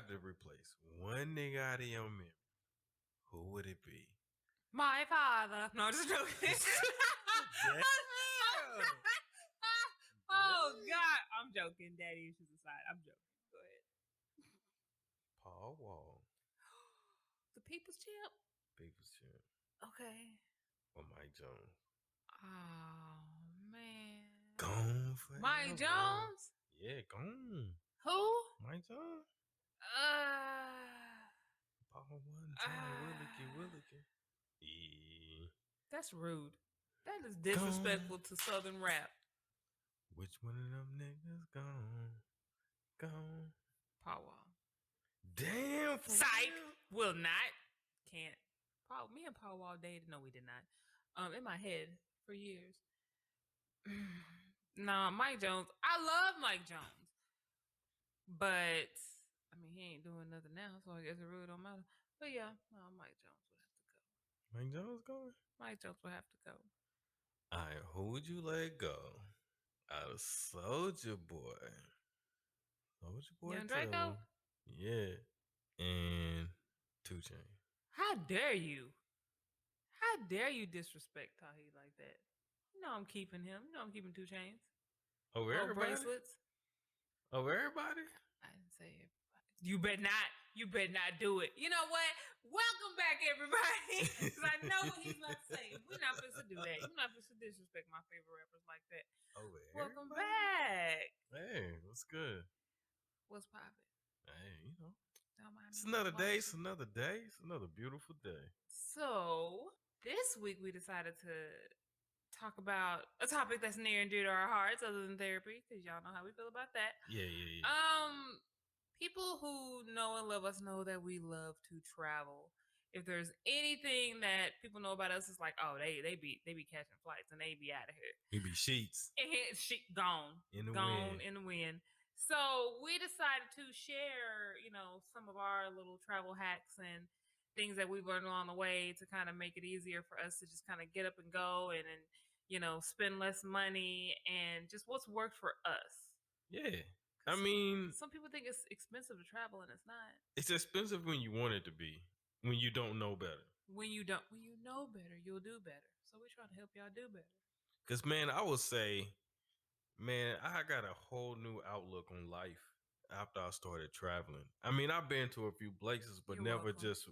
had to replace one nigga out of your memory, who would it be? My father. No, just joking. Oh, God. I'm joking. Daddy issues aside. I'm joking. Go ahead. Paul Wall. The People's Champ? People's Champ. Okay. Or Mike Jones. Oh, man. Gone forever. Mike Jones? Yeah, gone. Who? Mike Jones. Paul One time Willicky. Yeah. That's rude. That is disrespectful to Southern rap. Which one of them niggas gone? Paul Wall. Damn. Psych. Will not. Can't. Me and Paul Wall dated. No, we did not. In my head for years. No, Mike Jones. I love Mike Jones. But, I mean, he ain't doing nothing now, so I guess it really don't matter. But yeah, no, Mike Jones would have to go. Mike Jones going? Mike Jones would have to go. All right, who would you let go out of Soulja Boy? Soulja Boy Young Draco? Yeah. And 2 Chainz. How dare you? How dare you disrespect Tahi like that? You know I'm keeping him. You know I'm keeping 2 Chainz. Over everybody? Bracelets. Over everybody? I didn't say everybody. You better not. You better not do it. You know what? Welcome back, everybody. Because I know what he's about to say. We're not supposed to do that. You're not supposed to disrespect my favorite rappers like that. Welcome back. Hey, what's good? What's poppin'? Hey, you know. It's another day. It's another day. It's another beautiful day. So, this week we decided to talk about a topic that's near and dear to our hearts other than therapy, because y'all know how we feel about that. Yeah. People who know and love us know that we love to travel. If there's anything that people know about us, it's like, oh, they be catching flights and they be out of here. We be sheets. Gone in the wind. So we decided to share, some of our little travel hacks and things that we've learned along the way to kind of make it easier for us to just kind of get up and go and spend less money and just what's worked for us. Yeah. I mean, some people think it's expensive to travel and it's not. It's expensive when you want it to be, when you don't know better. When you know better, you'll do better. So we try to help y'all do better. Because, man, I would say, I got a whole new outlook on life after I started traveling. I mean, I've been to a few places, but never just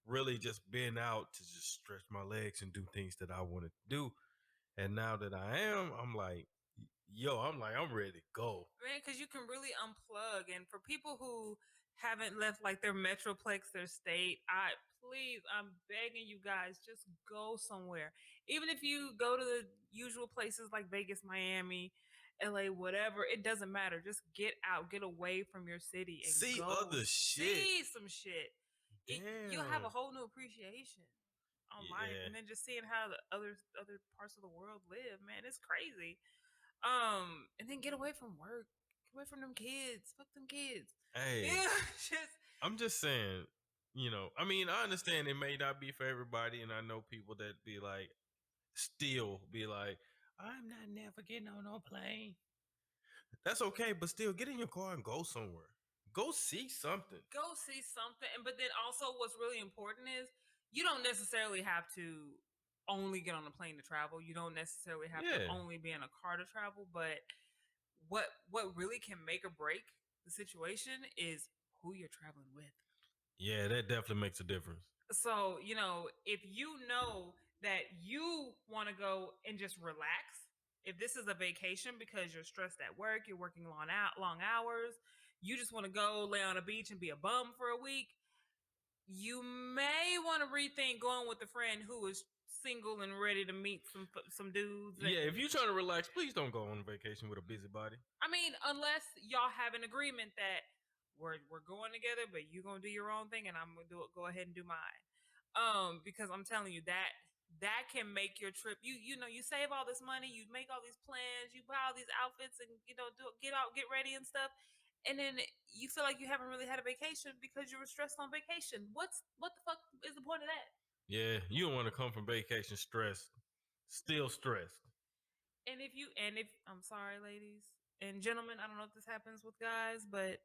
really just been out to just stretch my legs and do things that I wanted to do. And now that I am, I'm like, I'm ready to go. Man, because you can really unplug. And for people who haven't left like their metroplex, their state, I'm begging you guys, just go somewhere. Even if you go to the usual places like Vegas, Miami, LA, whatever, it doesn't matter. Just get out, get away from your city and see other shit. See some shit. You'll have a whole new appreciation on life. And then just seeing how the other parts of the world live, man, it's crazy. And then get away from work. Get away from them kids. Fuck them kids. Hey. Yeah, I'm just saying, I understand it may not be for everybody, and I know people that be like, I'm not never getting on no plane. That's okay, but still get in your car and go somewhere. Go see something. But then also what's really important is you don't necessarily have to only get on a plane to travel. You don't necessarily have to only be in a car to travel. But what really can make or break the situation is who you're traveling with. Yeah, that definitely makes a difference. So, if you know that you want to go and just relax, if this is a vacation because you're stressed at work, you're working long hours, you just want to go lay on a beach and be a bum for a week, you may want to rethink going with a friend who is single and ready to meet some dudes. Yeah, if you're trying to relax, please don't go on vacation with a busybody. I mean, unless y'all have an agreement that we're going together, but you're gonna do your own thing and I'm gonna go ahead and do mine. Because I'm telling you that can make your trip. You save all this money, you make all these plans, you buy all these outfits, and get ready and stuff. And then you feel like you haven't really had a vacation because you were stressed on vacation. What the fuck is the point of that? Yeah, you don't want to come from vacation stressed, still stressed. And if I'm sorry, ladies and gentlemen, I don't know if this happens with guys, but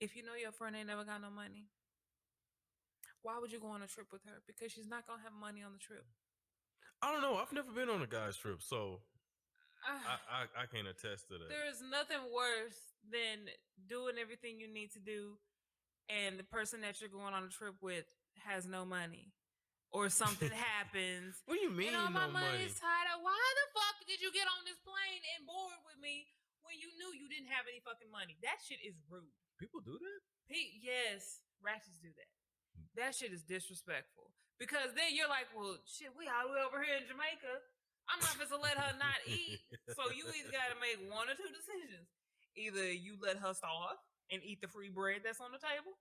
If you know your friend ain't never got no money, why would you go on a trip with her? Because she's not gonna have money on the trip. I don't know. I've never been on a guy's trip, so I can't attest to that. There's nothing worse than doing everything you need to do, and the person that you're going on a trip with has no money, or something happens. What do you mean, and all my no money's money? tied up. Why the fuck did you get on this plane and board with me when you knew you didn't have any fucking money? That shit is rude. People do that? Yes, ratchets do that. That shit is disrespectful. Because then you're like, well, shit, we all the way over here in Jamaica. I'm not supposed to let her not eat. So you either got to make one or two decisions. Either you let her starve and eat the free bread that's on the table,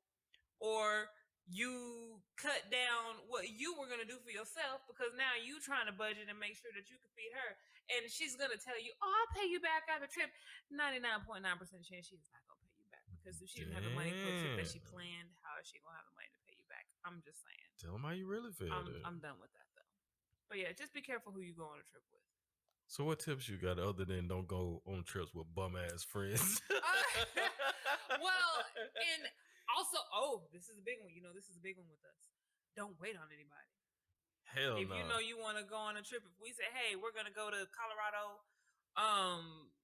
or you cut down what you were going to do for yourself, because now you trying to budget and make sure that you can feed her. And she's going to tell you, oh, I'll pay you back after the trip. 99.9% chance she's not going to pay you back, because if she didn't have the money for a trip that she planned, how is she going to have the money to pay you back? I'm just saying. Tell them how you really feel. I'm done with that, though. But yeah, just be careful who you go on a trip with. So what tips you got other than don't go on trips with bum ass friends? Well, and also, this is a big one. You know, this is a big one with us. Don't wait on anybody. Hell no. If you know you want to go on a trip, if we say, hey, we're gonna go to Colorado,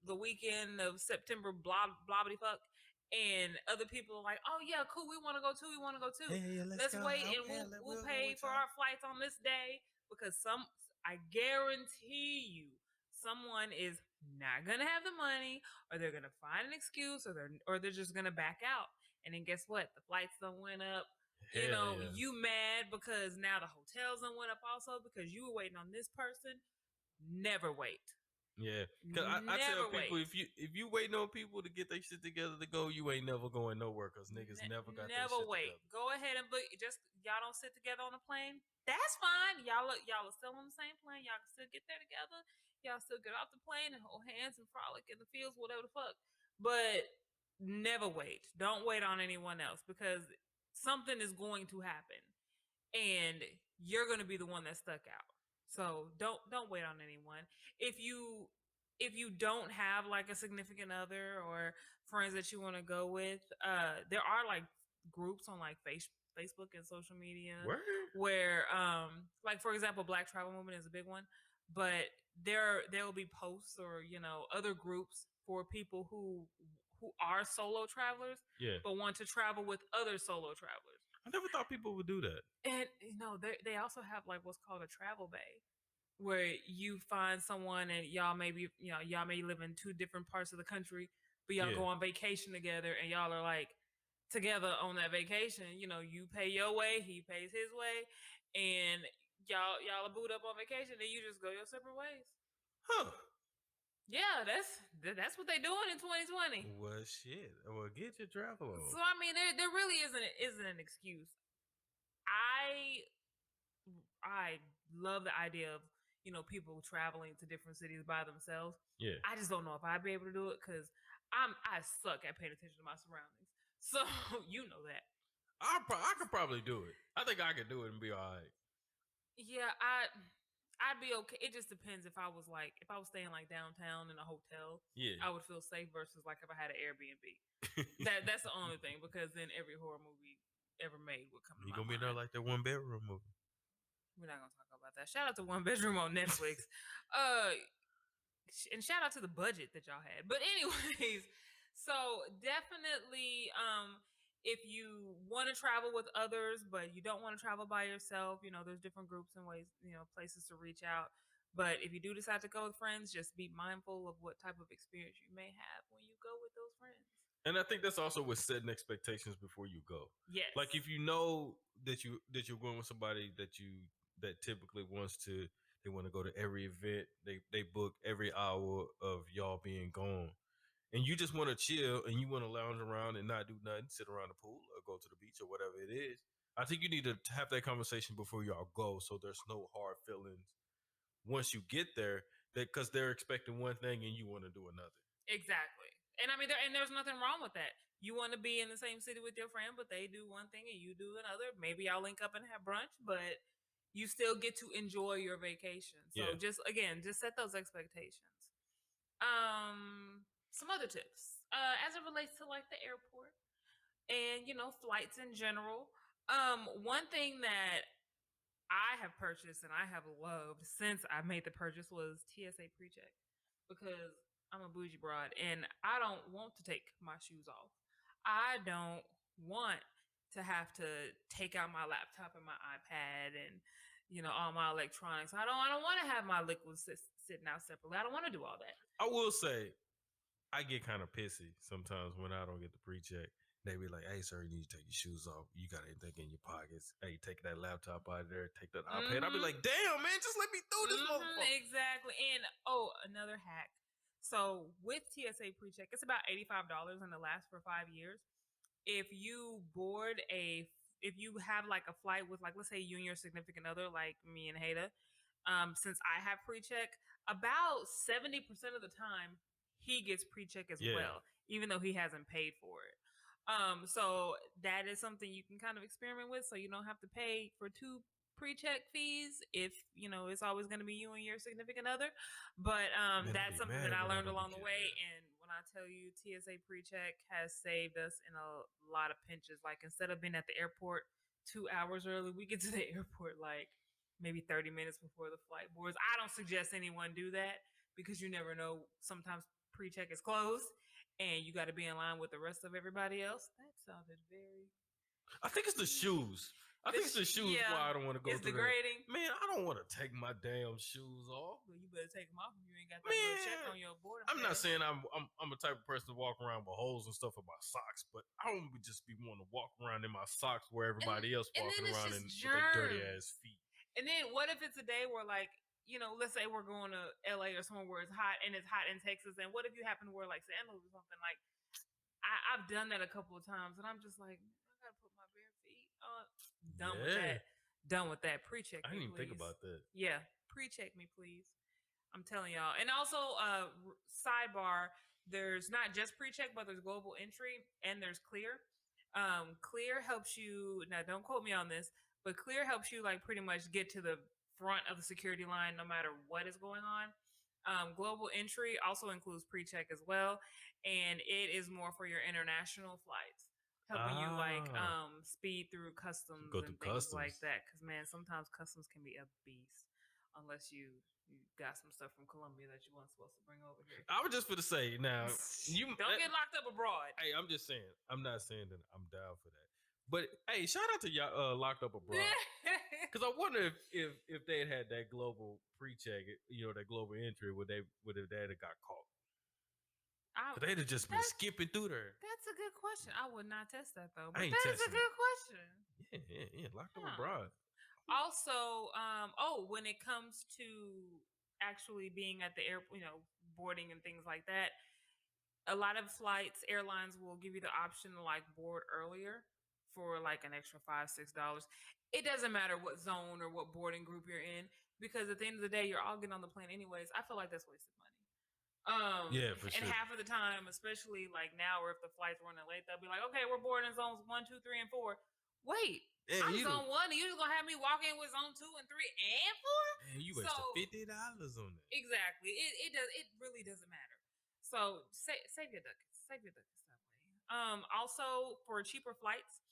the weekend of September, blah blah fuck, and other people are like, oh yeah, cool, we want to go too. Hey, let's wait, and we'll pay for our flights on this day, because I guarantee you, someone is not gonna have the money, or they're gonna find an excuse, or they're just gonna back out. And then guess what? The flights done went up. You mad because now the hotels done went up also because you were waiting on this person. Never wait. Yeah, because I tell people, if you waiting on people to get their shit together to go, you ain't never going nowhere, because niggas never got their shit together. Go ahead and book. Just y'all don't sit together on a plane. That's fine. Y'all are still on the same plane. Y'all can still get there together. Y'all still get off the plane and hold hands and frolic in the fields, whatever the fuck. But never wait. Don't wait on anyone else, because something is going to happen, and you're going to be the one that stuck out. So don't wait on anyone. If you don't have like a significant other or friends that you want to go with, there are like groups on like Facebook and social media where like, for example, Black Travel Movement is a big one, but there will be posts or other groups for people who are solo travelers, but want to travel with other solo travelers. I never thought people would do that. And they also have like what's called a travel bay, where you find someone and y'all may live in two different parts of the country, but y'all go on vacation together, and y'all are like together on that vacation. You pay your way, he pays his way, and y'all are boot up on vacation, and you just go your separate ways. Huh. Yeah, that's what they doing in 2020. Well, shit. Well, get your travel on. So I mean, there really isn't an excuse. I love the idea of people traveling to different cities by themselves. Yeah. I just don't know if I'd be able to do it, because I suck at paying attention to my surroundings. So you know that. I could probably do it. I think I could do it and be all right. Yeah, I'd be okay. It just depends if I was staying like downtown in a hotel. Yeah, I would feel safe versus like if I had an Airbnb. That's the only thing, because then every horror movie ever made would come. You gonna be there like that one bedroom movie? We're not gonna talk about that. Shout out to One Bedroom on Netflix. And shout out to the budget that y'all had. But anyways, so definitely, if you want to travel with others, but you don't want to travel by yourself, there's different groups and ways, places to reach out. But if you do decide to go with friends, just be mindful of what type of experience you may have when you go with those friends. And I think that's also with setting expectations before you go. Yes. Like if you know that you're going with somebody that typically they want to go to every event, they book every hour of y'all being gone, and you just want to chill and you want to lounge around and not do nothing, sit around the pool or go to the beach or whatever it is. I think you need to have that conversation before y'all go, so there's no hard feelings once you get there, because they're expecting one thing and you want to do another. Exactly. And I mean, there's nothing wrong with that. You want to be in the same city with your friend, but they do one thing and you do another. Maybe y'all link up and have brunch, but you still get to enjoy your vacation. So just set those expectations. Some other tips as it relates to like the airport. and flights in general. One thing that I have purchased and I have loved since I made the purchase was TSA PreCheck, because I'm a bougie broad and I don't want to take my shoes off. I don't want to have to take out my laptop and my iPad and all my electronics. I don't want to have my liquids sitting out separately. I don't want to do all that. I will say, I get kind of pissy sometimes when I don't get the pre-check. They be like, "Hey, sir, you need to take your shoes off. You got anything in your pockets? Hey, take that laptop out of there. Take that iPad." I'll be like, "Damn, man, just let me through this motherfucker." Exactly. And another hack. So with TSA PreCheck, it's about $85 and it lasts for 5 years. If you have like a flight with, like, let's say you and your significant other, like me and Hada, since I have pre-check, about 70% of the time he gets pre-check as well, even though he hasn't paid for it. So that is something you can kind of experiment with, so you don't have to pay for two pre-check fees if it's always going to be you and your significant other. But Man, that's something that I learned along the way. And when I tell you, TSA pre-check has saved us in a lot of pinches. Like, instead of being at the airport 2 hours early, we get to the airport like maybe 30 minutes before the flight boards. I don't suggest anyone do that, because you never know. Sometimes pre-check is closed and you got to be in line with the rest of everybody else. That sounded very... I think it's the shoes. I think it's the shoes why I don't want to go It's through degrading. Man, I don't want to take my damn shoes off. Well, you better take them off if you ain't got that little check on your board. I'm not saying I'm a type of person to walk around with holes and stuff in my socks, but I don't just be wanting to walk around in my socks where everybody else walking around in with their dirty ass feet. And then what if it's a day where, like, let's say we're going to LA or somewhere where it's hot and it's hot in Texas, and what if you happen to wear like sandals or something? Like, I've done that a couple of times, and I'm just like, I gotta put my bare feet on. Done with that. Done with that. Pre-check me, I didn't even please. think about that. Yeah, pre-check me, please. I'm telling y'all. And also, sidebar, there's not just pre-check, but there's global entry and there's clear. Clear helps you, now don't quote me on this, but clear helps you like pretty much get to the front of the security line no matter what is going on. Global entry also includes pre-check as well, and it is more for your international flights, helping you like speed through customs and things like that. Because, man, sometimes customs can be a beast unless you got some stuff from Colombia that you weren't supposed to bring over here. I was just going to say, now, you don't get locked up abroad. Hey, I'm just saying. I'm not saying that I'm down for that. But hey, shout out to y'all locked up abroad. Because I wonder if they had that global pre-check, that global entry, would they have got caught? They'd have just been skipping through there. That's a good question. I would not test that though. But that is a good question. Yeah, locked up abroad. Also, when it comes to actually being at the airport, boarding and things like that, a lot of airlines will give you the option to like board earlier for like an extra $5-6. It doesn't matter what zone or what boarding group you're in, because at the end of the day, you're all getting on the plane anyways. I feel like that's wasted money. Yeah, for sure. And half of the time, especially like now, or if the flight's running late, they'll be like, "Okay, we're boarding zones 1, 2, 3, and 4." Wait, I'm zone 1, and you're just gonna have me walk in with zone 2 and 3 and 4? Man, you wasted $50 on that. Exactly. It does. It really doesn't matter. So save your ducats. Save your ducats that way. Also, for cheaper flights,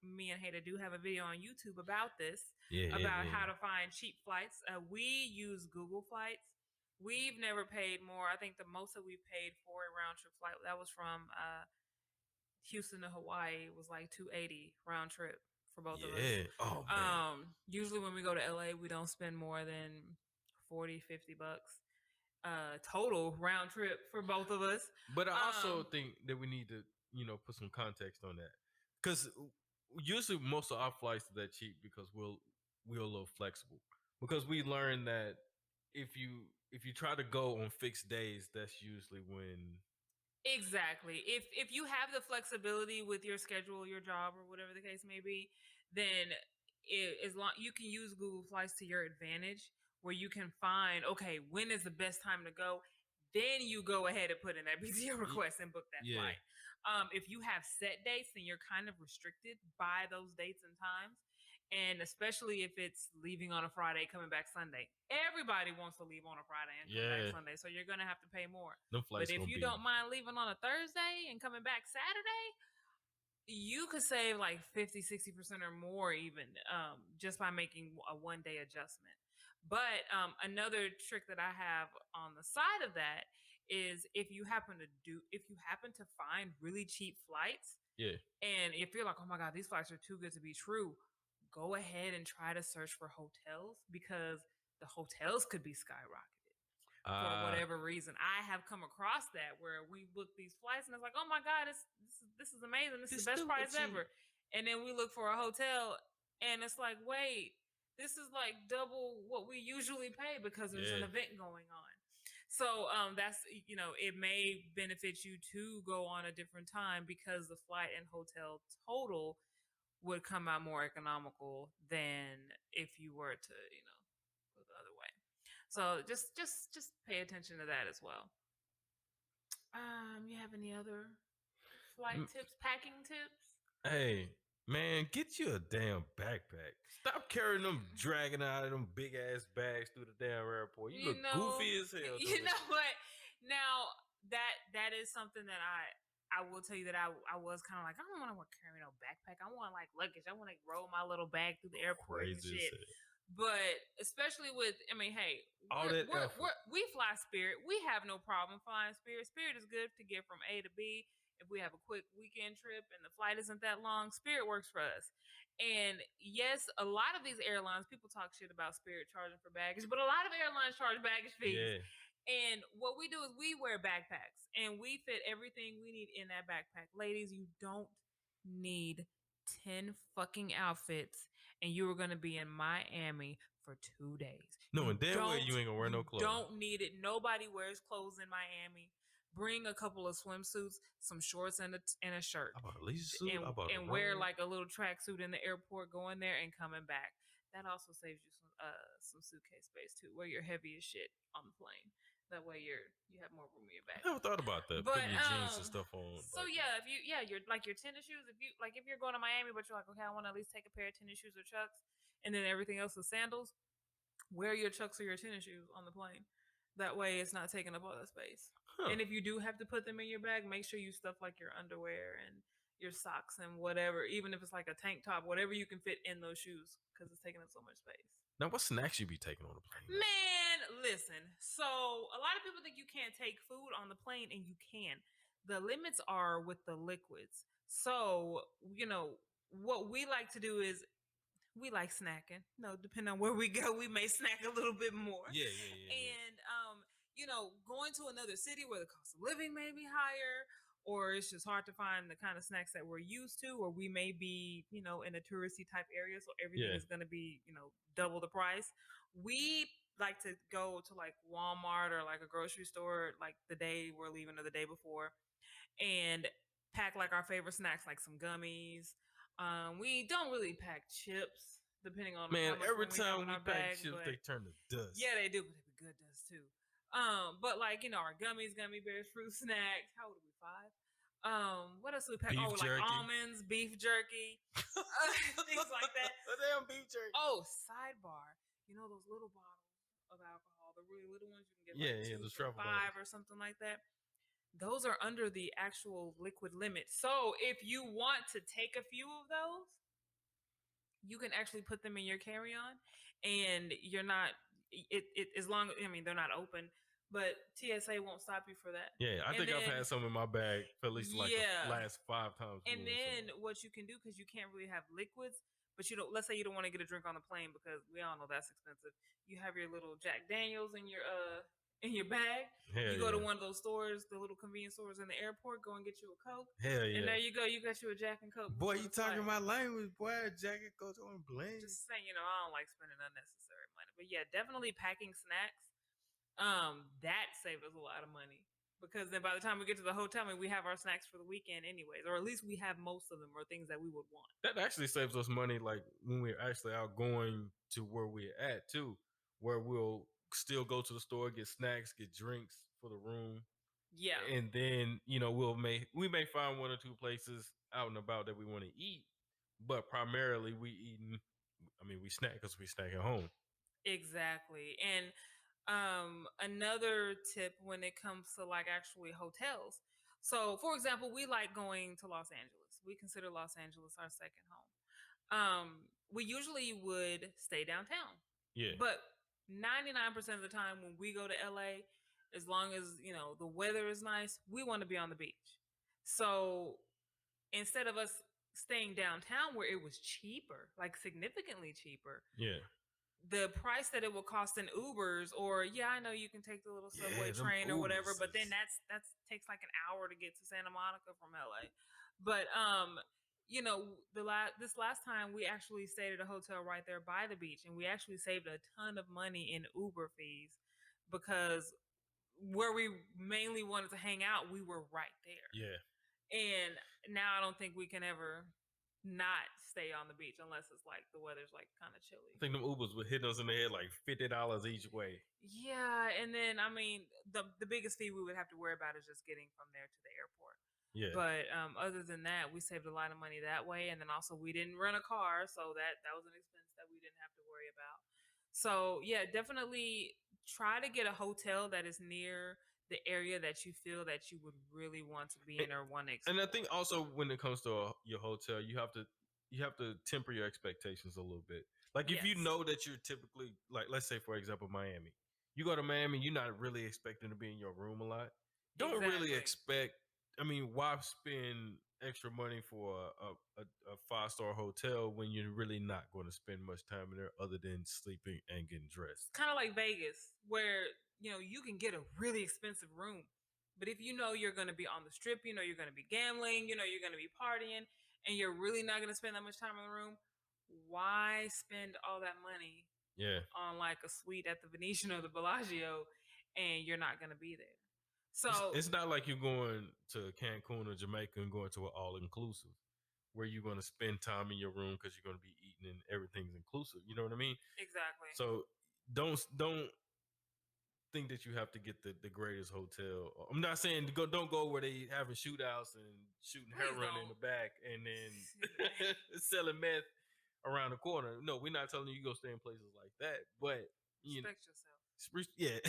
me and Hada do have a video on YouTube about this. About how to find cheap flights. We use Google Flights. We've never paid more. I think the most that we paid for a round trip flight, that was from Houston to Hawaii, was like $280 round trip for both of us. Oh, man. Usually when we go to LA, we don't spend more than $40-$50 total round trip for both of us. But I also think that we need to put some context on that, because usually most of our flights are that cheap because we're a little flexible, because we learned that if you try to go on fixed days, that's usually when... Exactly. If you have the flexibility with your schedule, your job, or whatever the case may be, then as long you can use Google Flights to your advantage, where you can find, okay, when is the best time to go? Then you go ahead and put in that PTO request and book that flight. If you have set dates, then you're kind of restricted by those dates and times. And especially if it's leaving on a Friday, coming back Sunday. Everybody wants to leave on a Friday and come back Sunday, so you're going to have to pay more. But if you don't mind leaving on a Thursday and coming back Saturday, You could save like 50, 60% or more even just by making a 1 day adjustment. But another trick that I have on the side of that is if you happen to find really cheap flights, Yeah. and if you're like, oh my God, these flights are too good to be true, go ahead and try to search for hotels, because the hotels could be skyrocketed for whatever reason. I have come across that where we book these flights and it's like, oh my God, this is amazing. This is the best price ever. And then we look for a hotel and it's like, wait, this is like double what we usually pay because there's an event going on. So that's, it may benefit you to go on a different time because the flight and hotel total would come out more economical than if you were to, go the other way. So just pay attention to that as well. You have any other flight tips, packing tips? Hey, man, get you a damn backpack. Stop carrying them, dragging out of them big ass bags through the damn airport. You look goofy as hell. You know what? Now that is something that I will tell you that I was kind of like, I don't want to carry no backpack. I want like luggage. I want to roll my little bag through the airport and shit. But especially with, I mean, hey, we fly Spirit. We have no problem flying Spirit. Spirit is good to get from A to B. If we have a quick weekend trip and the flight isn't that long, Spirit works for us. And yes, a lot of these airlines, people talk shit about Spirit charging for baggage, but a lot of airlines charge baggage fees. Yeah. And what we do is we wear backpacks and we fit everything we need in that backpack. Ladies, you don't need 10 fucking outfits and you were going to be in Miami for 2 days. No, and damn well you ain't gonna wear no clothes. Don't need it. Nobody wears clothes in Miami. Bring a couple of swimsuits, some shorts, and a shirt. I bought a leisure suit. And wear like a little tracksuit in the airport, going there and coming back. That also saves you some suitcase space too. Wear your heaviest shit on the plane. That way you have more room in your bag. I never thought about that. Putting your jeans and stuff on. So yeah, you're like your tennis shoes. If you're going to Miami, but you're like, okay, I want to at least take a pair of tennis shoes or Chucks, and then everything else is sandals. Wear your Chucks or your tennis shoes on the plane. That way it's not taking up all that space. Huh. And if you do have to put them in your bag, make sure you stuff like your underwear and your socks and whatever, even if it's like a tank top, whatever you can fit in those shoes, because it's taking up so much space. Now, what snacks you be taking on the plane? Man, listen. So a lot of people think you can't take food on the plane, and you can. The limits are with the liquids. So, what we like to do is we like snacking. Depending on where we go, we may snack a little bit more. Yeah. And, going to another city where the cost of living may be higher, or it's just hard to find the kind of snacks that we're used to, or we may be, in a touristy type area, so everything is going to be, double the price. We like to go to like Walmart or like a grocery store like the day we're leaving or the day before, and pack like our favorite snacks, like some gummies. We don't really pack chips, depending on how much every time we pack chips, they turn to dust. Yeah, they do, but they be good dust too. But like our gummies, gummy bears, fruit snacks. How old are we? 5. What else do we pack? Beef jerky. Like almonds, beef jerky, things like that. Damn beef jerky. Oh, sidebar. Those little bottles of alcohol, the really little ones you can get like 2 for $5 or something like that. Those are under the actual liquid limit. So if you want to take a few of those, you can actually put them in your carry-on, and you're not. As long they're not open, but TSA won't stop you for that. Yeah, I think I've had some in my bag for at least the last 5 times. And then what you can do, because you can't really have liquids, but let's say you don't want to get a drink on the plane because we all know that's expensive. You have your little Jack Daniels in your bag. You go to one of those stores, the little convenience stores in the airport, go and get you a Coke. Hell yeah. And there you go, you got you a Jack and Coke. Boy, you talking my language, boy. Jack and Coke on plane. Just saying, I don't like spending unnecessary money. But yeah, definitely packing snacks. That saved us a lot of money. Because then by the time we get to the hotel, we have our snacks for the weekend anyways. Or at least we have most of them, or things that we would want. That actually saves us money, like when we're actually out going to where we're at too, where we'll still go to the store, get snacks, get drinks for the room. Yeah. And then, we may find 1 or 2 places out and about that we want to eat, but primarily we snack because we snack at home. Exactly. And another tip when it comes to like actually hotels. So, for example, we like going to Los Angeles. We consider Los Angeles our second home. We usually would stay downtown. Yeah. But 99% of the time when we go to LA, as long as, the weather is nice, we want to be on the beach. So instead of us staying downtown where it was cheaper, like significantly cheaper, Yeah. the price that it would cost in Ubers, or I know you can take the little subway train or whatever, but then that's takes like an hour to get to Santa Monica from LA. But this last time we actually stayed at a hotel right there by the beach, and we actually saved a ton of money in Uber fees because where we mainly wanted to hang out, we were right there. Yeah. And now I don't think we can ever not stay on the beach unless it's like the weather's like kind of chilly. I think them Ubers would hit us in the head like $50 each way. Yeah, and then I mean the biggest fee we would have to worry about is just getting from there to the airport. Yeah. But other than that, we saved a lot of money that way, and then also we didn't rent a car, so that was an expense that we didn't have to worry about. So yeah, definitely try to get a hotel that is near the area that you feel that you would really want to be in or want to explore. And I think also when it comes to your hotel, you have to temper your expectations a little bit. Like if you know that you're typically, like, let's say for example Miami, you go to Miami, you're not really expecting to be in your room a lot. Don't really expect. I mean, why spend extra money for a 5-star hotel when you're really not going to spend much time in there other than sleeping and getting dressed? Kind of like Vegas, where you can get a really expensive room, but if you know you're going to be on the strip, you're going to be gambling, you're going to be partying, and you're really not going to spend that much time in the room, why spend all that money on like a suite at the Venetian or the Bellagio and you're not going to be there? So it's not like you're going to Cancun or Jamaica and going to an all-inclusive where you're going to spend time in your room because you're going to be eating and everything's inclusive. You know what I mean? Exactly. So don't think that you have to get the greatest hotel. I'm not saying don't go where they having shootouts and shooting heroin in the back and then selling meth around the corner. No, we're not telling you go stay in places like that, but respect yourself. Yeah,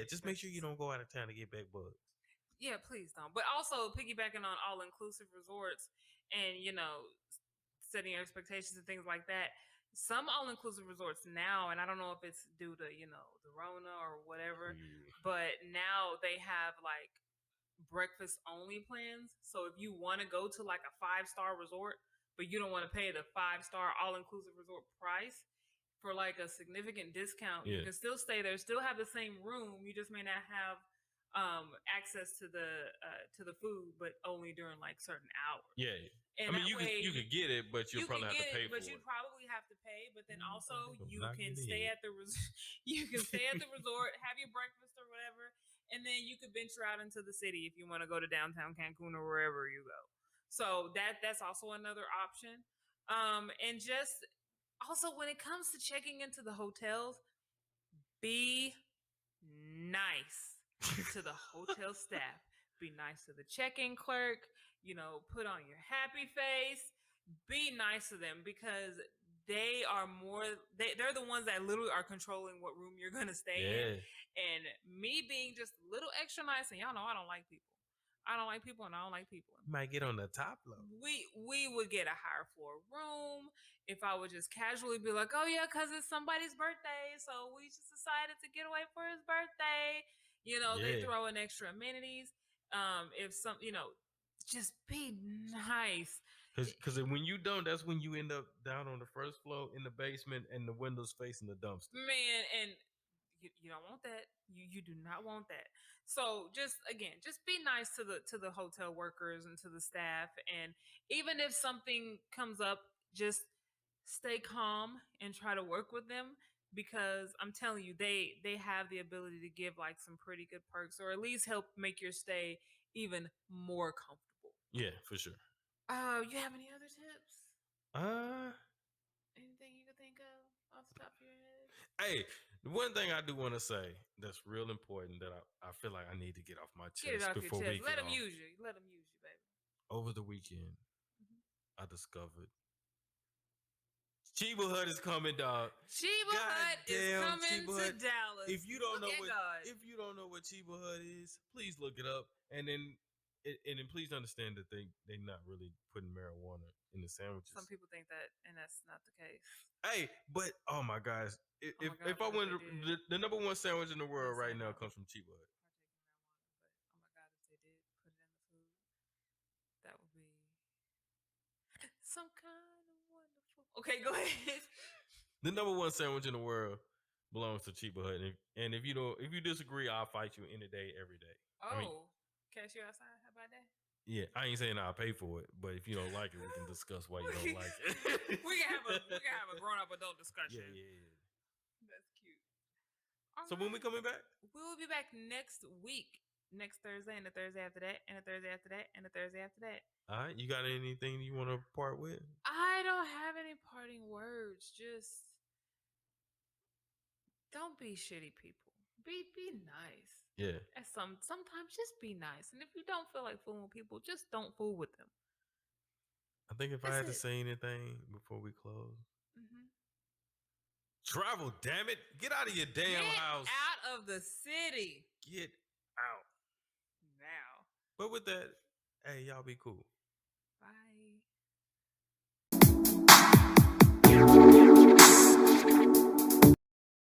just make sure you don't go out of town to get bed bugs. Yeah, please don't. But also piggybacking on all-inclusive resorts and setting your expectations and things like that. Some all-inclusive resorts now, and I don't know if it's due to the Rona or whatever, but now they have like breakfast only plans. So if you want to go to like a 5-star resort, but you don't want to pay the 5-star all-inclusive resort price, for like a significant discount, you can still stay there, still have the same room. You just may not have access to the food, but only during like certain hours. Yeah. And I mean, you could get it, but you'll probably have to pay for it. But you probably have to pay. But then also you can stay at the you can stay at the resort, have your breakfast or whatever, and then you could venture out into the city if you want to go to downtown Cancun or wherever you go. So that's also another option. And just also when it comes to checking into the hotels, be nice to the hotel staff. Be nice to the check-in clerk. Put on your happy face. Be nice to them because they're the ones that literally are controlling what room you're going to stay in. And me being just a little extra nice, and y'all know I don't like people. I don't like people, and I don't like people. You might get on the top floor. We would get a higher floor room if I would just casually be like, oh yeah, because it's somebody's birthday, so we just decided to get away for his birthday. They throw in extra amenities. If some, just be nice. Because when you don't, that's when you end up down on the first floor in the basement and the windows facing the dumpster. Man, and you don't want that. You do not want that. So just be nice to the hotel workers and to the staff. And even if something comes up, just stay calm and try to work with them, because I'm telling you, they have the ability to give like some pretty good perks, or at least help make your stay even more comfortable. Yeah, for sure. You have any other tips? Anything you can think of off the top of your head? Hey, the one thing I do want to say that's real important that I feel like I need to get off my chest before we let them use you. Let them use you, baby. Over the weekend, I discovered Chiba Hut is coming, dog. Chiba Hut is coming to Dallas. If you don't know what Chiba Hut is, please look it up. And then and then please understand that they not really putting marijuana in the sandwiches. Some people think that, and that's not the case. Hey, but oh my gosh, if I went the number one sandwich in the world right now comes from Cheap Bud. Partaking marijuana, but oh my god, if they did put it in the food, that would be some kind of wonderful. Okay, go ahead. The number one sandwich in the world belongs to Cheap Bud, and if you disagree, I'll fight you any day, every day. Cash you outside? How about that? Yeah, I ain't saying I'll pay for it, but if you don't like it, we can discuss why you don't like it. we can have a grown up adult discussion. Yeah. That's cute. So when we coming back? We will be back next week, next Thursday, and the Thursday after that, and the Thursday after that, and the Thursday after that. All right, you got anything you want to part with? I don't have any parting words. Just don't be shitty people. Be nice. Yeah. Sometimes just be nice. And if you don't feel like fooling with people, just don't fool with them. I think if I had to say anything before we close, travel, damn it. Get out of your damn house. Out of the city. Get out. Now. But with that, hey, y'all be cool. Bye.